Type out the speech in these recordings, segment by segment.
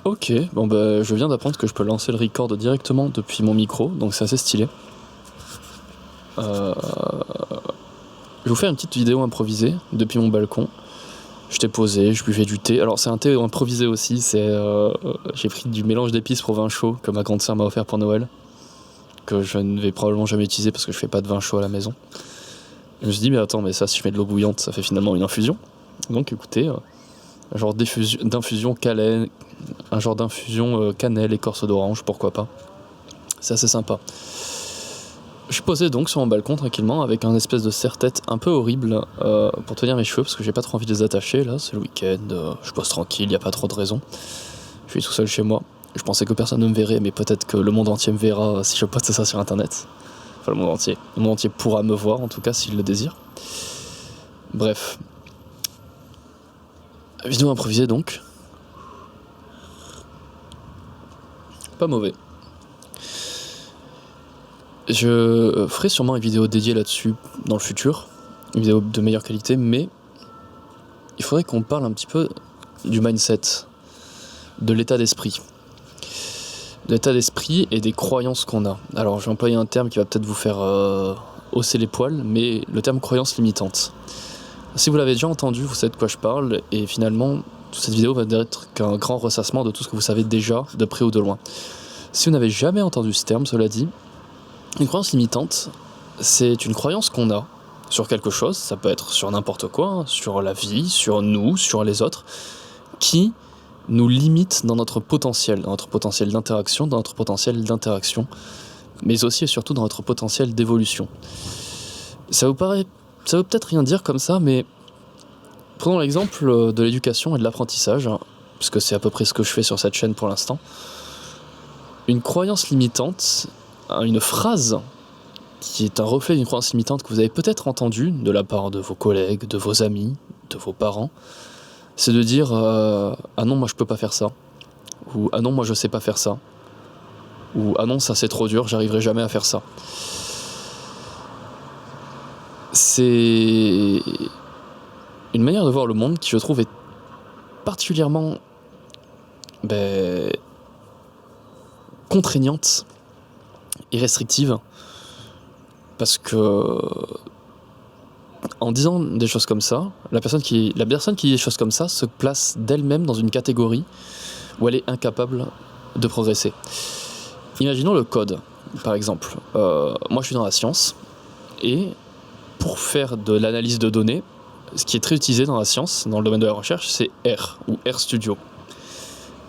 Ok, bon bah je viens d'apprendre que je peux lancer le record directement depuis mon micro, donc c'est assez stylé. Je vais vous faire une petite vidéo improvisée depuis mon balcon. J'étais posé, je buvais du thé. Alors c'est un thé improvisé aussi, j'ai pris du mélange d'épices pour vin chaud que ma grande sœur m'a offert pour Noël, que je ne vais probablement jamais utiliser parce que je fais pas de vin chaud à la maison. Je me suis dit mais attends, mais ça si je mets de l'eau bouillante ça fait finalement une infusion. Donc écoutez, un genre d'infusion cannelle, cannelle, écorce d'orange, pourquoi pas. C'est assez sympa. Je suis posé donc sur mon balcon tranquillement avec un espèce de serre-tête un peu horrible pour tenir mes cheveux parce que j'ai pas trop envie de les attacher là, c'est le week-end, je pose tranquille, y a pas trop de raison. Je suis tout seul chez moi. Je pensais que personne ne me verrait, mais peut-être que le monde entier me verra si je poste ça sur internet. Enfin le monde entier. Le monde entier pourra me voir en tout cas s'il le désire. Bref. Vidéo improvisée donc. Pas mauvais. Je ferai sûrement une vidéo dédiée là-dessus dans le futur, une vidéo de meilleure qualité, mais il faudrait qu'on parle un petit peu du mindset, de l'état d'esprit. De l'état d'esprit et des croyances qu'on a. Alors je vais employer un terme qui va peut-être vous faire hausser les poils, mais le terme croyance limitante. Si vous l'avez déjà entendu, vous savez de quoi je parle, et finalement, toute cette vidéo va être qu'un grand ressassement de tout ce que vous savez déjà, de près ou de loin. Si vous n'avez jamais entendu ce terme, cela dit, une croyance limitante, c'est une croyance qu'on a sur quelque chose, ça peut être sur n'importe quoi, sur la vie, sur nous, sur les autres, qui nous limite dans notre potentiel d'interaction, dans notre potentiel d'interaction, mais aussi et surtout dans notre potentiel d'évolution. Ça veut peut-être rien dire comme ça, mais prenons l'exemple de l'éducation et de l'apprentissage, puisque c'est à peu près ce que je fais sur cette chaîne pour l'instant. Une croyance limitante, une phrase qui est un reflet d'une croyance limitante que vous avez peut-être entendue de la part de vos collègues, de vos amis, de vos parents, c'est de dire ah non moi je peux pas faire ça, ou ah non moi je sais pas faire ça, ou ah non ça c'est trop dur, j'arriverai jamais à faire ça. C'est une manière de voir le monde qui je trouve est particulièrement contraignante et restrictive, parce que en disant des choses comme ça, la personne qui dit des choses comme ça se place d'elle-même dans une catégorie où elle est incapable de progresser. Imaginons le code, par exemple. Moi je suis dans la science, et pour faire de l'analyse de données, ce qui est très utilisé dans la science, dans le domaine de la recherche, c'est R, ou RStudio.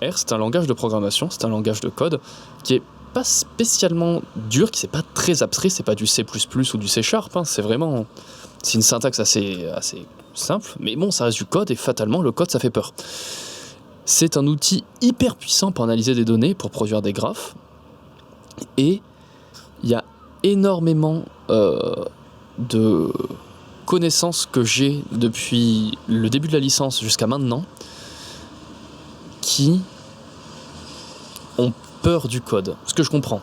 R, c'est un langage de programmation, c'est un langage de code qui est pas spécialement dur, qui c'est pas très abstrait, c'est pas du C++ ou du C#, c'est une syntaxe assez simple, mais bon, ça reste du code, et fatalement, le code, ça fait peur. C'est un outil hyper puissant pour analyser des données, pour produire des graphes, et il y a énormément de connaissances que j'ai depuis le début de la licence jusqu'à maintenant qui ont peur du code, ce que je comprends,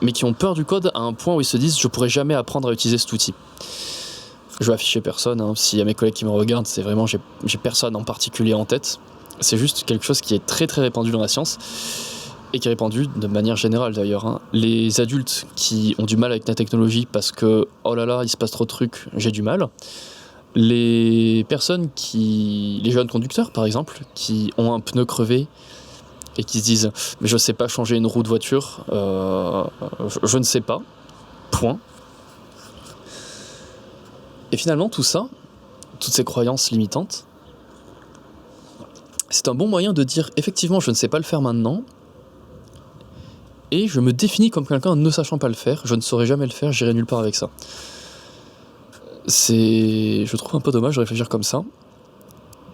mais qui ont peur du code à un point où ils se disent je pourrais jamais apprendre à utiliser cet outil. Je vais afficher personne, s'il y a mes collègues qui me regardent, c'est vraiment j'ai personne en particulier en tête, c'est juste quelque chose qui est très très répandu dans la science, et qui est répandu de manière générale d'ailleurs. Les adultes qui ont du mal avec la technologie parce que oh là là il se passe trop de trucs, j'ai du mal. Les jeunes conducteurs par exemple, qui ont un pneu crevé et qui se disent mais je sais pas changer une roue de voiture, je ne sais pas, point. Et finalement tout ça, toutes ces croyances limitantes, c'est un bon moyen de dire effectivement je ne sais pas le faire maintenant, et je me définis comme quelqu'un ne sachant pas le faire, je ne saurais jamais le faire, j'irai nulle part avec ça. Je trouve un peu dommage de réfléchir comme ça,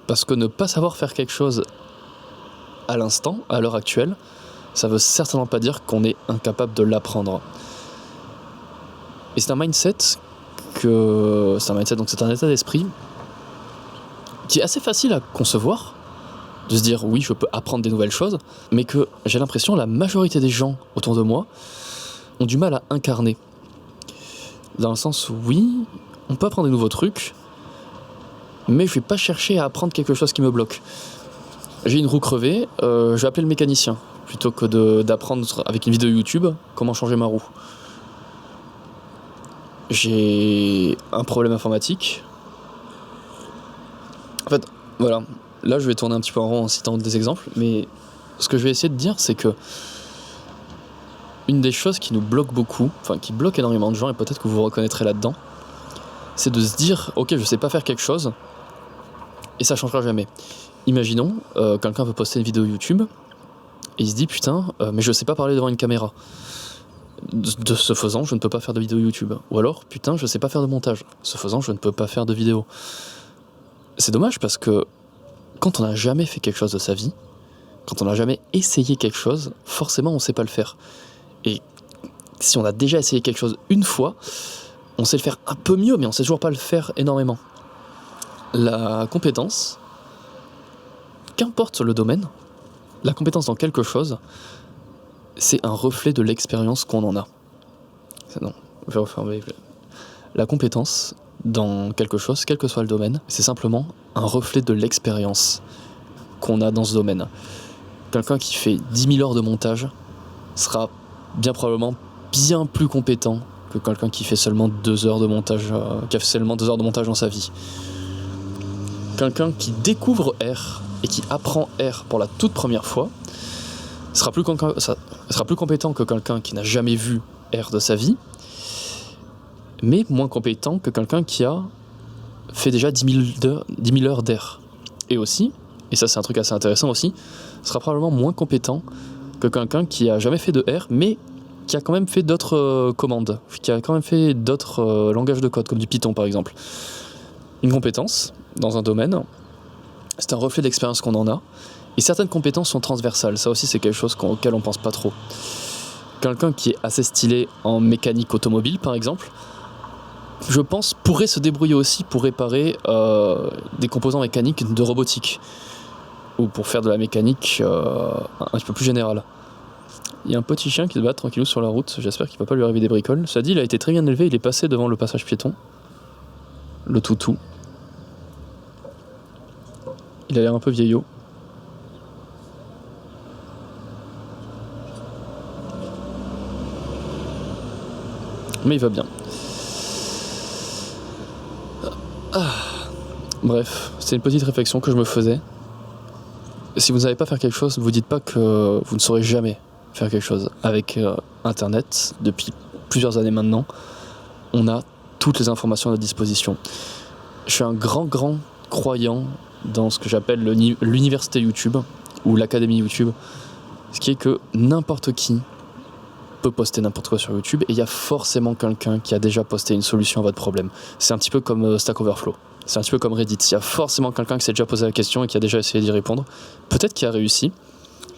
parce que ne pas savoir faire quelque chose à l'instant, à l'heure actuelle, ça veut certainement pas dire qu'on est incapable de l'apprendre. Et c'est un mindset, donc c'est un état d'esprit qui est assez facile à concevoir, de se dire oui je peux apprendre des nouvelles choses, mais que j'ai l'impression la majorité des gens autour de moi ont du mal à incarner. Dans le sens où oui, on peut apprendre des nouveaux trucs, mais je vais pas chercher à apprendre quelque chose qui me bloque. j'ai une roue crevée, je vais appeler le mécanicien, plutôt que d'apprendre avec une vidéo YouTube comment changer ma roue. J'ai un problème informatique. En fait, voilà, là je vais tourner un petit peu en rond en citant des exemples, mais ce que je vais essayer de dire, c'est que une des choses qui nous bloque beaucoup, enfin qui bloque énormément de gens, et peut-être que vous vous reconnaîtrez là-dedans, c'est de se dire, ok, je sais pas faire quelque chose, et ça changera jamais. Imaginons, quelqu'un veut poster une vidéo YouTube, et il se dit, putain, mais je sais pas parler devant une caméra. De ce faisant, je ne peux pas faire de vidéo YouTube. Ou alors, putain, je sais pas faire de montage. Ce faisant, je ne peux pas faire de vidéo. C'est dommage parce que quand on n'a jamais fait quelque chose de sa vie, quand on n'a jamais essayé quelque chose, forcément on sait pas le faire. Et si on a déjà essayé quelque chose une fois, on sait le faire un peu mieux, mais on sait toujours pas le faire énormément. La compétence, qu'importe le domaine, la compétence dans quelque chose, c'est un reflet de l'expérience qu'on en a. Non, je vais refermer. La compétence dans quelque chose, quel que soit le domaine, c'est simplement un reflet de l'expérience qu'on a dans ce domaine. Quelqu'un qui fait 10 000 heures de montage sera bien probablement bien plus compétent que quelqu'un qui fait seulement 2 heures de montage, qui a fait seulement 2 heures de montage dans sa vie. Quelqu'un qui découvre R et qui apprend R pour la toute première fois sera plus compétent que quelqu'un qui n'a jamais vu R de sa vie, mais moins compétent que quelqu'un qui a fait déjà 10 000 heures d'R. Et aussi, et ça c'est un truc assez intéressant aussi, sera probablement moins compétent que quelqu'un qui a jamais fait de R, mais qui a quand même fait d'autres commandes, qui a quand même fait d'autres langages de code, comme du Python par exemple. Une compétence dans un domaine, c'est un reflet d'expérience qu'on en a, et certaines compétences sont transversales, ça aussi c'est quelque chose auquel on pense pas trop. Quelqu'un qui est assez stylé en mécanique automobile par exemple, je pense pourrait se débrouiller aussi pour réparer des composants mécaniques de robotique, ou pour faire de la mécanique un petit peu plus générale. Il y a un petit chien qui se bat tranquillou sur la route, j'espère qu'il ne va pas lui arriver des bricoles. Cela dit, il a été très bien élevé, il est passé devant le passage piéton. Le toutou. Il a l'air un peu vieillot. Mais il va bien. Bref, c'est une petite réflexion que je me faisais. Si vous ne savez pas faire quelque chose, ne vous dites pas que vous ne saurez jamais faire quelque chose. Avec Internet, depuis plusieurs années maintenant, on a toutes les informations à notre disposition. Je suis un grand croyant dans ce que j'appelle l'université YouTube, ou l'académie YouTube, ce qui est que n'importe qui peut poster n'importe quoi sur YouTube, et il y a forcément quelqu'un qui a déjà posté une solution à votre problème. C'est un petit peu comme Stack Overflow. C'est un petit peu comme Reddit. Il y a forcément quelqu'un qui s'est déjà posé la question et qui a déjà essayé d'y répondre. Peut-être qu'il a réussi,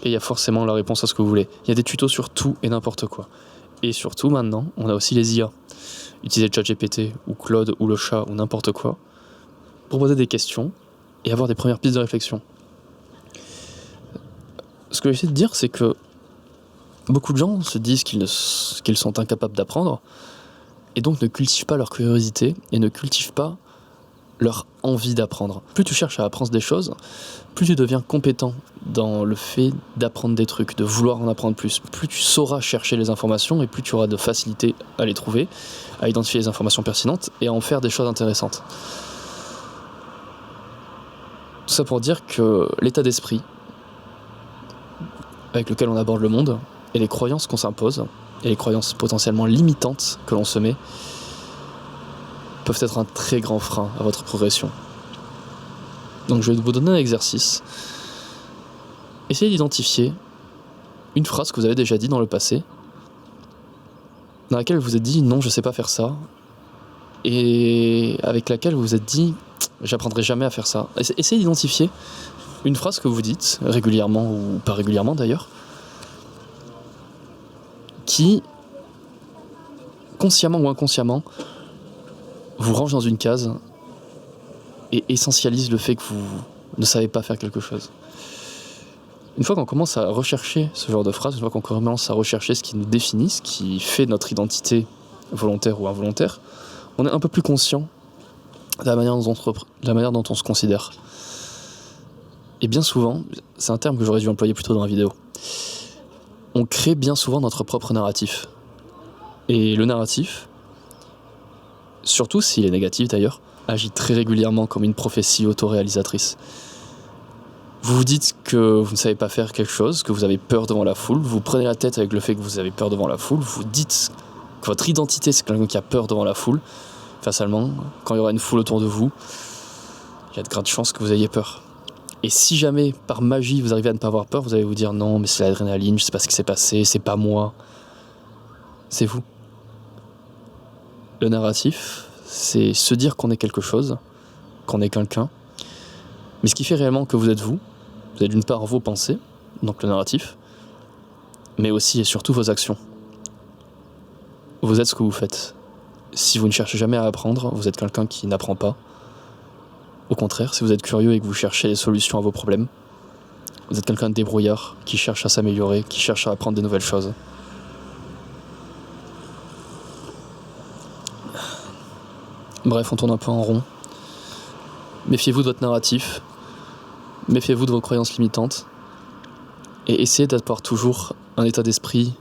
et il y a forcément la réponse à ce que vous voulez. Il y a des tutos sur tout et n'importe quoi. Et surtout maintenant, on a aussi les IA. Utiliser ChatGPT ou Claude ou le chat ou n'importe quoi pour poser des questions et avoir des premières pistes de réflexion. Ce que j'essaie de dire, c'est que beaucoup de gens se disent qu'ils sont incapables d'apprendre et donc ne cultivent pas leur curiosité et ne cultivent pas leur envie d'apprendre. Plus tu cherches à apprendre des choses, plus tu deviens compétent dans le fait d'apprendre des trucs, de vouloir en apprendre plus. Plus tu sauras chercher les informations et plus tu auras de facilité à les trouver, à identifier les informations pertinentes et à en faire des choses intéressantes. Tout ça pour dire que l'état d'esprit avec lequel on aborde le monde et les croyances qu'on s'impose et les croyances potentiellement limitantes que l'on se met peuvent être un très grand frein à votre progression. Donc je vais vous donner un exercice. Essayez d'identifier une phrase que vous avez déjà dit dans le passé, dans laquelle vous vous êtes dit non, je sais pas faire ça, et avec laquelle vous vous êtes dit j'apprendrai jamais à faire ça. Essayez d'identifier une phrase que vous dites régulièrement ou pas régulièrement d'ailleurs, qui consciemment ou inconsciemment vous range dans une case et essentialise le fait que vous ne savez pas faire quelque chose. Une fois qu'on commence à rechercher ce genre de phrase, une fois qu'on commence à rechercher ce qui nous définit, ce qui fait notre identité volontaire ou involontaire, on est un peu plus conscient de la manière dont on se considère. Et bien souvent, c'est un terme que j'aurais dû employer plutôt dans la vidéo, on crée bien souvent notre propre narratif. Et le narratif, surtout s'il est négatif d'ailleurs, agit très régulièrement comme une prophétie autoréalisatrice. Vous vous dites que vous ne savez pas faire quelque chose, que vous avez peur devant la foule, vous prenez la tête avec le fait que vous avez peur devant la foule, vous dites que votre identité c'est quelqu'un qui a peur devant la foule. Fatalement, quand il y aura une foule autour de vous, il y a de grandes chances que vous ayez peur. Et si jamais, par magie, vous arrivez à ne pas avoir peur, vous allez vous dire non, mais c'est l'adrénaline, je sais pas ce qui s'est passé, c'est pas moi. C'est vous. Le narratif, c'est se dire qu'on est quelque chose, qu'on est quelqu'un. Mais ce qui fait réellement que vous êtes d'une part vos pensées, donc le narratif, mais aussi et surtout vos actions. Vous êtes ce que vous faites. Si vous ne cherchez jamais à apprendre, vous êtes quelqu'un qui n'apprend pas. Au contraire, si vous êtes curieux et que vous cherchez des solutions à vos problèmes, vous êtes quelqu'un de débrouillard, qui cherche à s'améliorer, qui cherche à apprendre de nouvelles choses. Bref, on tourne un peu en rond. Méfiez-vous de votre narratif, méfiez-vous de vos croyances limitantes, et essayez d'avoir toujours un état d'esprit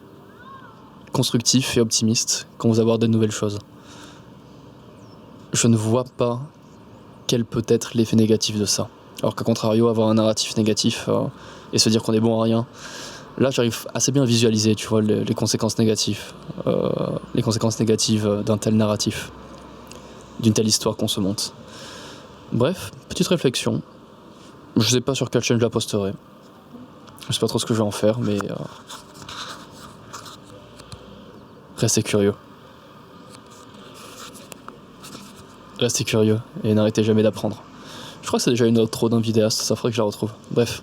constructif et optimiste quand vous abordez de nouvelles choses. Je ne vois pas quel peut être l'effet négatif de ça. Alors qu'à contrario, avoir un narratif négatif et se dire qu'on est bon à rien, là j'arrive assez bien à visualiser, tu vois, les conséquences négatives. Les conséquences négatives d'un tel narratif, d'une telle histoire qu'on se monte. Bref, petite réflexion. Je sais pas sur quelle chaîne je la posterai. Je sais pas trop ce que je vais en faire, mais restez curieux. Restez curieux et n'arrêtez jamais d'apprendre. Je crois que c'est déjà une outro d'un vidéaste, ça ferait que je la retrouve. Bref.